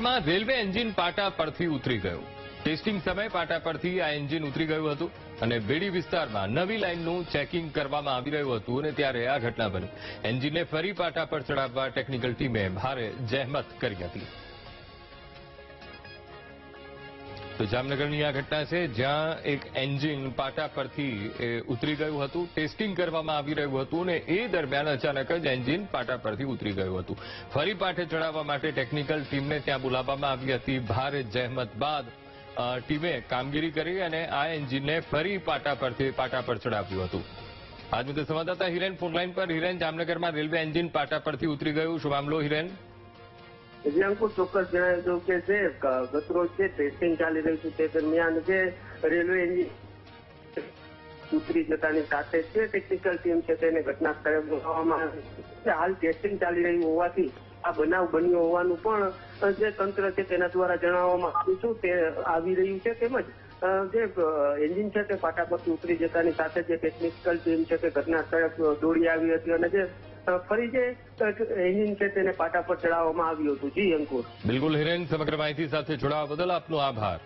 જામનગરમાં railway engine પાટા પરથી ઉતરી ગયું. ટેસ્ટિંગ સમયે પાટા પરથી આ એન્જિન ઉતરી ગયું હતું અને બેડી વિસ્તારમાં નવી લાઇનનું ચેકિંગ કરવામાં આવી રહ્યું હતું અને ત્યારે આ ઘટના બની. એન્જિનને ફરી પાટા પર ચડાવવા ટેકનિકલ ટીમે ભારે જહેમત કરી હતી. તો જામનગરની આ ઘટના છે, જ્યાં એક એન્જિન પાટા પરથી ઉતરી ગયું હતું. ટેસ્ટિંગ કરવામાં આવી રહ્યું હતું અને એ દરમિયાન અચાનક જ એન્જિન પાટા પરથી ઉતરી ગયું હતું. ફરી પાટે ચડાવવા માટે ટેકનિકલ ટીમને ત્યાં બોલાવવામાં આવી હતી. ભારે જહેમત બાદ ટીમે કામગીરી કરી અને આ એન્જિનને ફરી પાટા પર ચડાવ્યું હતું. આજ મુદ્દે સંવાદદાતા હિરેન ફોનલાઈન પર. હિરેન, જામનગરમાં રેલવે એન્જિન પાટા પરથી ઉતરી ગયું, શું મામલો હિરેન? જે અંકુર ચોક્કસ જણાવી દઉં કે જે ગતરોજ જે ટેસ્ટિંગ ચાલી રહ્યું છે તે દરમિયાન જે રેલવે એન્જિન ઉતરી જતાની સાથે જે ટેકનિકલ ટીમ છે તેને ઘટના સ્થળે બોલાવવામાં આવી છે. હાલ ટેસ્ટિંગ ચાલી રહ્યું હોવાથી આ બનાવ બન્યો હોવાનું પણ જે તંત્ર છે તેના દ્વારા જણાવવામાં આવ્યું છે. તે આવી રહ્યું છે. તેમજ જે એન્જિન છે તે પાટા પરથી ઉતરી જતાની સાથે જે ટેકનિકલ ટીમ છે તે ઘટના સ્થળે દોડી આવી હતી અને જે ફરી જે એન્જિન છે તેને પાટા પર ચડાવવામાં આવ્યું હતું. જી અંકુર. બિલકુલ હિરેન, સમગ્ર માહિતી સાથે જોડાવા બદલ આપનો આભાર.